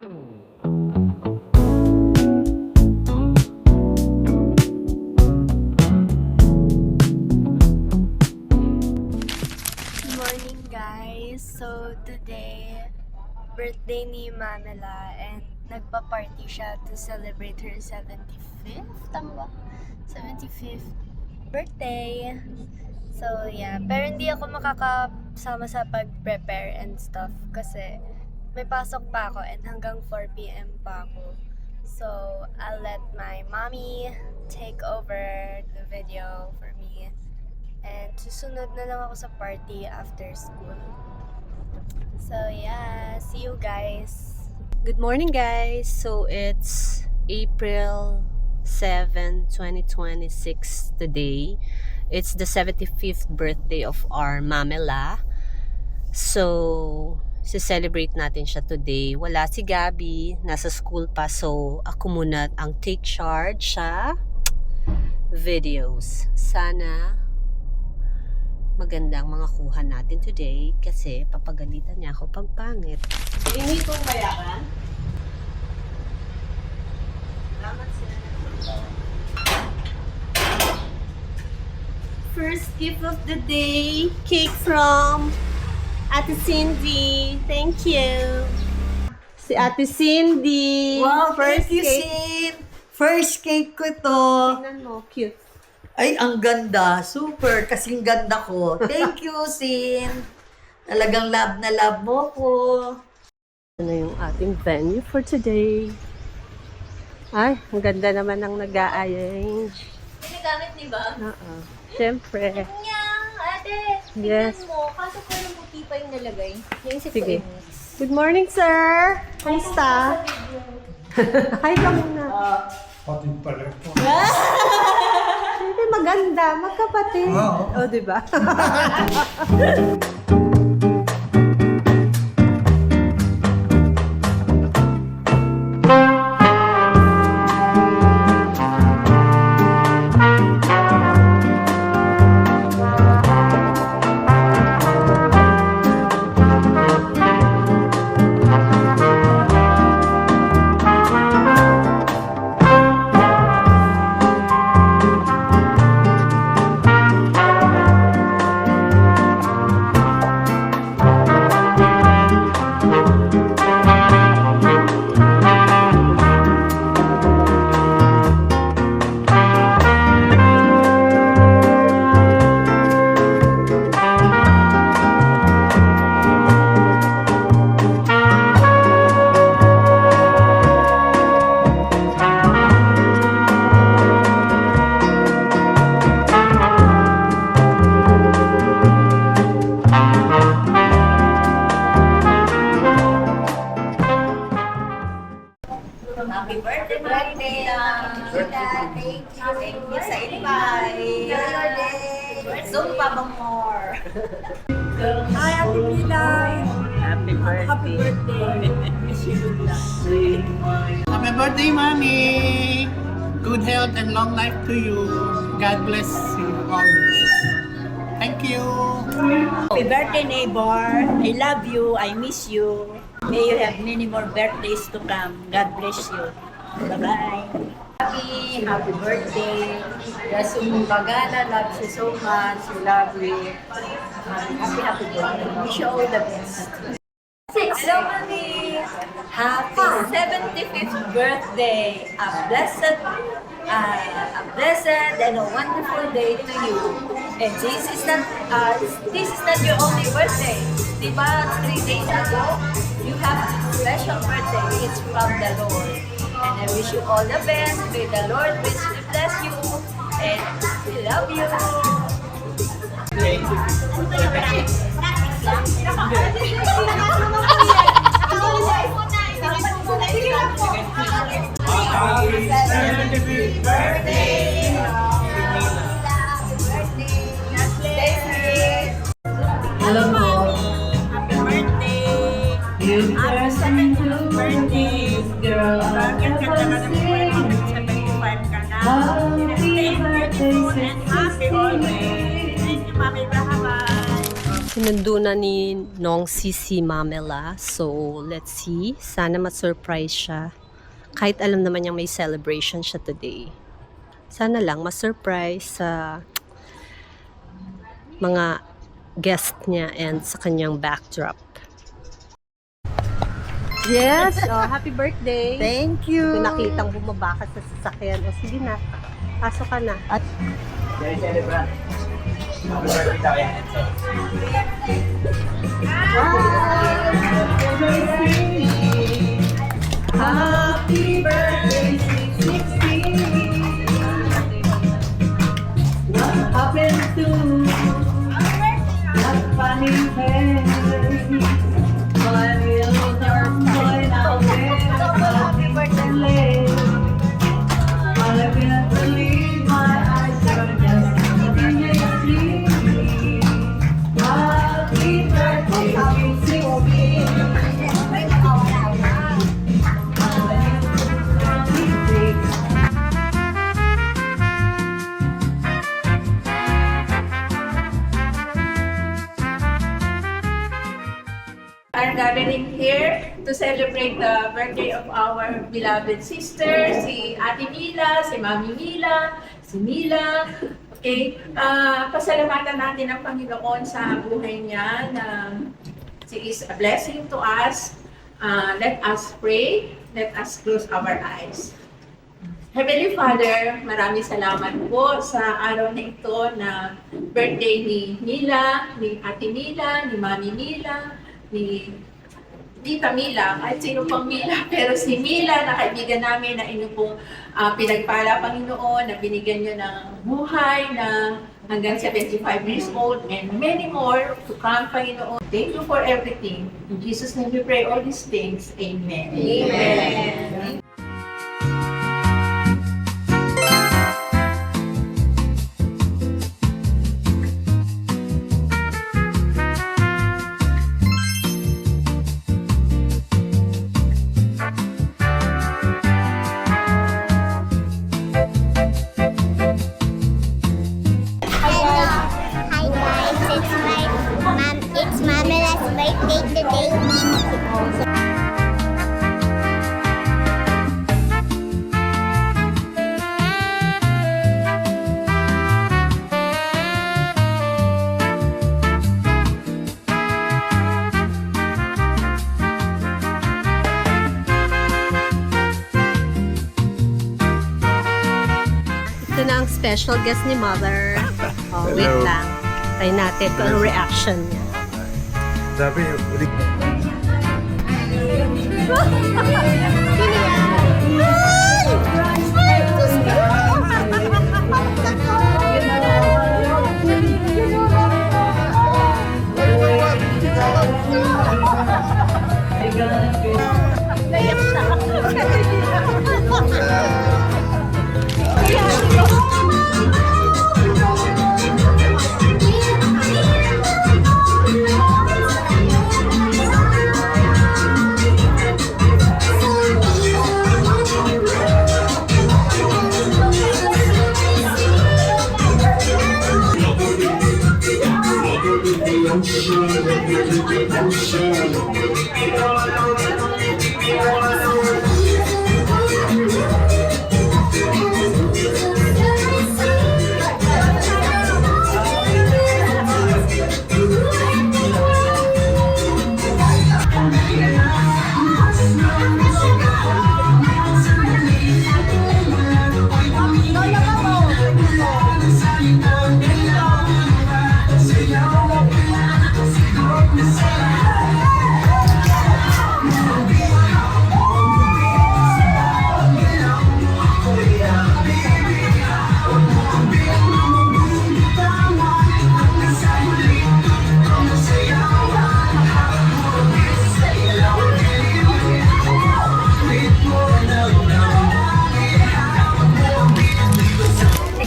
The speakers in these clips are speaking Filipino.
Morning guys! So today, birthday ni Mamela and nagpa-party siya to celebrate her 75th? Tama ba? 75th birthday! So yeah, pero hindi ako makakasama sa pag-prepare and stuff kasi may pasok pa ako and hanggang 4 p.m. pa ako. So I'll let my mommy take over the video for me. And susunod na lang ako sa party after school. So yeah, see you guys. Good morning guys! So it's April 7, 2026 today. It's the 75th birthday of our Mamela. So, celebrate natin siya today. Wala si Gabi, nasa school pa. So, ako muna ang take charge sa videos. Sana magandang mga kuha natin today kasi papagalitan niya ako pag pangit. Ini itong bayaran? Salamat sila. First gift of the day, cake from Ate Cindy. Thank you. Si Ate Cindy. Wow, first thank you, cake. Sin. First cake ko to. Tingnan mo, cute. Ay, ang ganda. Super. Kasing ganda ko. Thank you, Sin. Talagang love na love mo ko. Ito na yung ating venue for today. Ay, ang ganda naman ng nag-a-arrange. Ginagamit ni ba? Oo. Siyempre. Kanya, ate, Yes. tingnan mo. Kaso parang puti pa yung nalagay. Naisip Sige. ko inis. Good morning, sir. Kamusta? Hi ka muna. Pati pala ito. Siyempre maganda, magkapatid. Oo. Oh, di ba? Happy birthday, birthday. Thank you sa invite. Zoom pa ba more? Hi, Ate Pilay. Happy birthday. Happy birthday. Happy birthday, Mommy! Good health and long life to you. God bless you always. Thank you. Happy birthday, neighbor. I love you. I miss you. May you have many more birthdays to come. God bless you. Bye-bye. Happy birthday. Yasum Bagana loves you so much. We love you. Happy birthday. Wish you all the best. Hello, Mami. Happy 75th birthday. A blessed and a wonderful day to you. And this is not your only birthday. Diba, 3 days ago, you have a special birthday. It's from the Lord. And I wish you all the best. May the Lord richly bless you. And we love you. Happy 75th birthday! Alam mo, Happy birthday. you Happy 75th birthday. Bakit ka naman ng 75 ka na? Stay beautiful and happy always. Thank you, Mami. Bye-bye. Si Sinundo na ni Nongsi si Mamela. So, let's see. Sana ma-surprise siya. Kahit alam naman niyang may celebration siya today. Sana lang ma-surprise sa mga guest niya and sa kanyang backdrop. Yes! Oh, happy birthday! Thank you. Kung nakitang bumaba ka sa sasakyan, o sige na, pasok ka na. At Happy birthday, 16. What happened to that funny face? My little dark boy now happy birthday late. I can't believe my eyes are just looking at you. Happy birthday, sweet 16. Are gathering here to celebrate the birthday of our beloved sister, si Ate Mila, si Mami Mila, si Mila. Okay, pasalamatan natin ang Panginoon sa buhay niya na she is a blessing to us. Let us pray, let us close our eyes. Heavenly Father, maraming salamat po sa araw na ito na birthday ni Mila, ni Ate Mila, ni Mami Mila, ni Tita Mila, kahit sino pang Mila, pero si Mila na kaibigan namin na inyo pong pinagpala, Panginoon, na binigyan nyo ng buhay na hanggang 75 years old and many more to come, Panginoon. Thank you for everything. In Jesus' name we pray all these things. Amen. Amen. Hi guys, it's Mamela's birthday today. ito na ang special guest ni Mother. Oh, wait lang. Try natin kung ano reaction niya. Sabi, ulit.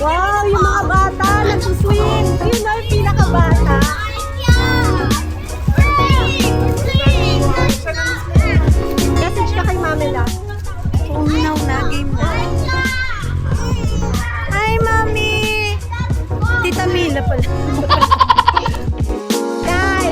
Wow, yung mga bata nagsuswing. Yun na yung pinakabata. Message ka kay Mamela. Uminaw na, game na. Hi, Mami! Tita Mila pala. Guys,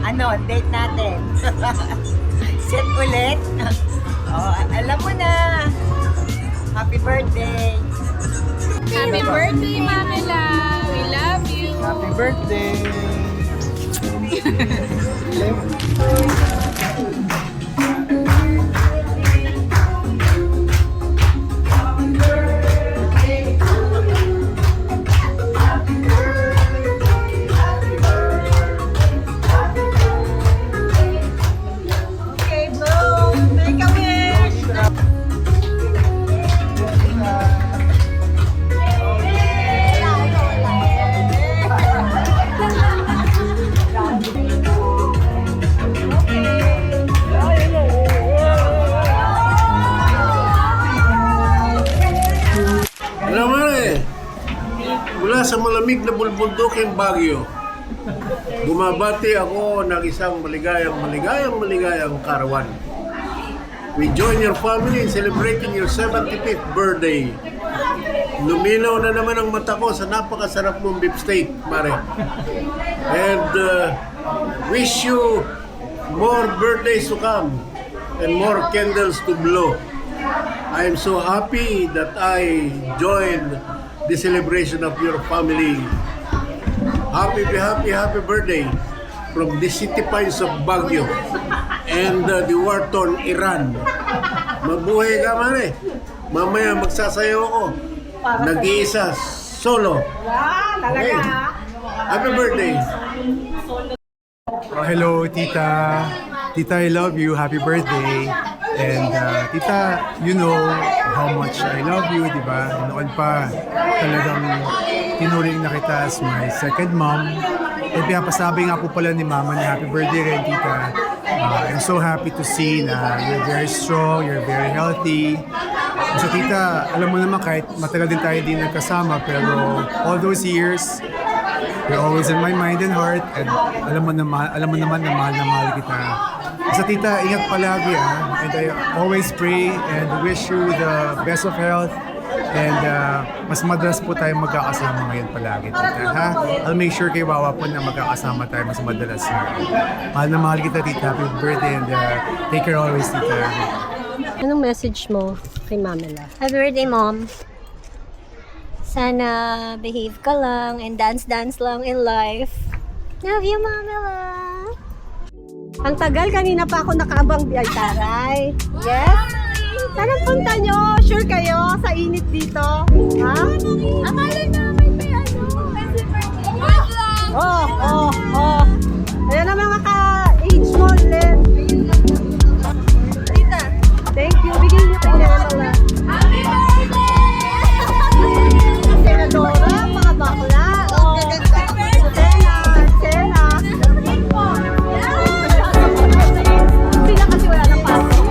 Ano, date natin. Set ulit. Oh, alam mo na. Happy birthday. Happy birthday, Mamela! We love you! Happy birthday! Okay, bro. Make a wish. Alam mo mula sa malamig na bulbulduking Baguio, bumabati ako ng isang maligayang karawan. We join your family in celebrating your 75th birthday. Luminaw na naman ang mata ko sa napakasarap mong beef steak, Mare. And wish you more birthdays to come and more candles to blow. I am so happy that I joined the celebration of your family. Happy birthday from the city pines of Baguio and the war-torn Iran. Mabuhay ka, Mare. Mamaya magsasayaw ako. Nag-iisa, solo. Okay. Happy birthday. Oh, hello, Tita. Tita, I love you. Happy birthday. And Tita, you know how much I love you, di ba? Noon pa, talagang tinuring na kita as my second mom. And pinapasabi nga po pala ni Mama na happy birthday rin, Tita. I'm so happy to see na you're very strong, you're very healthy. So Tita, alam mo naman kahit matagal din tayo din nagkasama, pero all those years, you're always in my mind and heart, and alam mo naman na mahal kita. So Tita, ingat palagi and I always pray and wish you the best of health, and mas madalas po tayo magkakasama ngayon palagi, Tita, ha? I'll make sure kay Wawa po na magkakasama tayo mas madalas. Mahal na mahal kita, Tita. Happy birthday and take care always, Tita. Anong message mo kay Mamela? Happy birthday, Mom. Sana behave ka lang and dance lang in life. Love you, Mamela. Ang tagal, kanina pa ako nakaabang di Altaray. Yes? Saan ang punta nyo? Sure kayo sa init dito? Ha? Akala namin may kasi birthday. Oh. Ayan na mga ka-age mo ulit. Tita, Thank you. Bigay niyo kay Mamela. happy birthday! Senadora, mga bakla. Sena. Sila kasi wala nang pasok.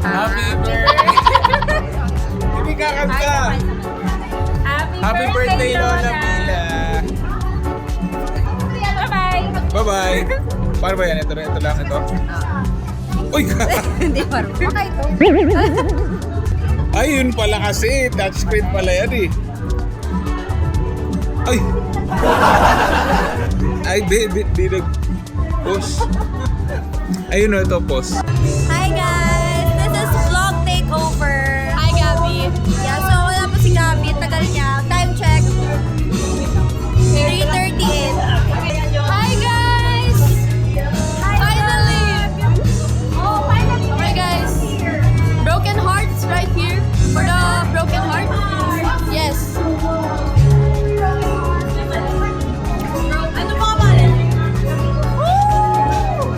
Happy birthday! Hindi kakanta! Happy birthday, Lola Mila! Bye-bye! Bye-bye! Paano ba yan? Ito lang ito? Uy! Hindi marunong. Okay ito. Ay, yun pala kasi. Touchscreen pala yan eh. Ay! Ay, di nag-post. Ayun na ito, post. Hi guys! This is vlog takeover. Hi Gabby. Yeah, so wala po si Gabby. Tagal niya. Time check. 3:38. Hi guys! Finally! Okay guys. Broken hearts right here. For the broken heart. Yes. Ano po ka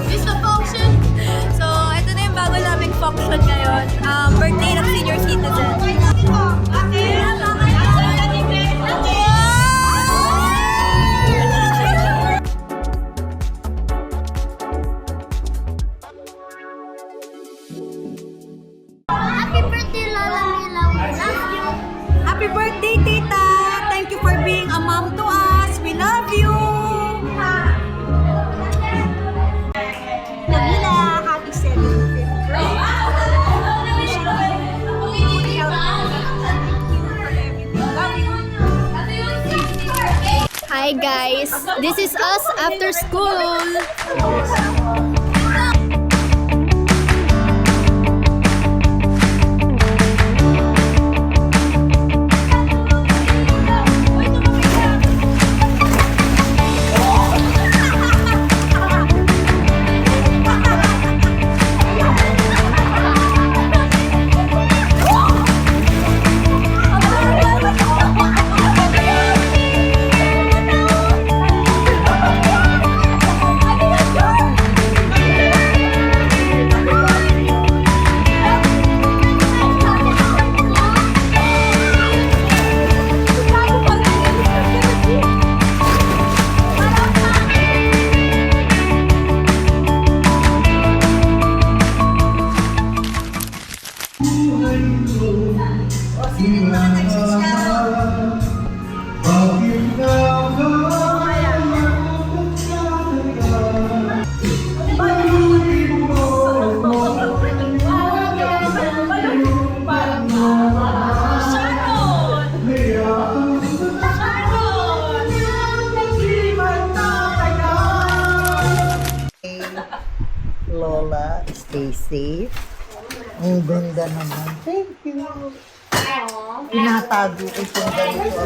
This the function. So, ito na yung bago naming function ngayon. Birthday ng senior citizen. Happy birthday, Lola Mila. We love you. Happy birthday, Tita. Thank you for being a mom to us. We love you. Hi guys, this is us after school. Lola, stay safe. Ang ganda naman. Thank you. Tinatago ko itong ganito.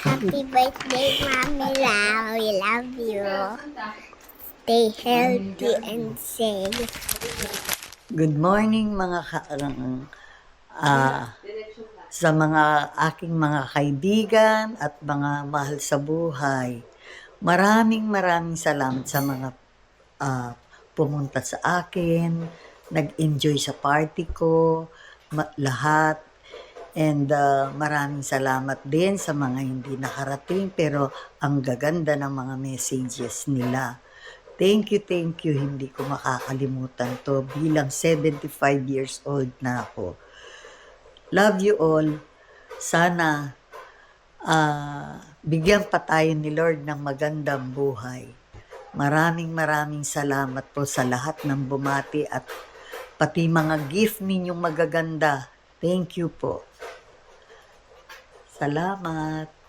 Happy birthday, Mami La. We love you. Stay healthy and safe. Good morning mga sa mga aking mga kaibigan at mga mahal sa buhay. Maraming salamat sa mga pumunta sa akin, nag-enjoy sa party ko, lahat. And maraming salamat din sa mga hindi nakarating pero ang gaganda ng mga messages nila. Thank you. Hindi ko makakalimutan to bilang 75 years old na ako. Love you all. Sana bigyan pa tayo ni Lord ng magandang buhay. Maraming salamat po sa lahat ng bumati at pati mga gift ninyong magaganda. Thank you po. Salamat.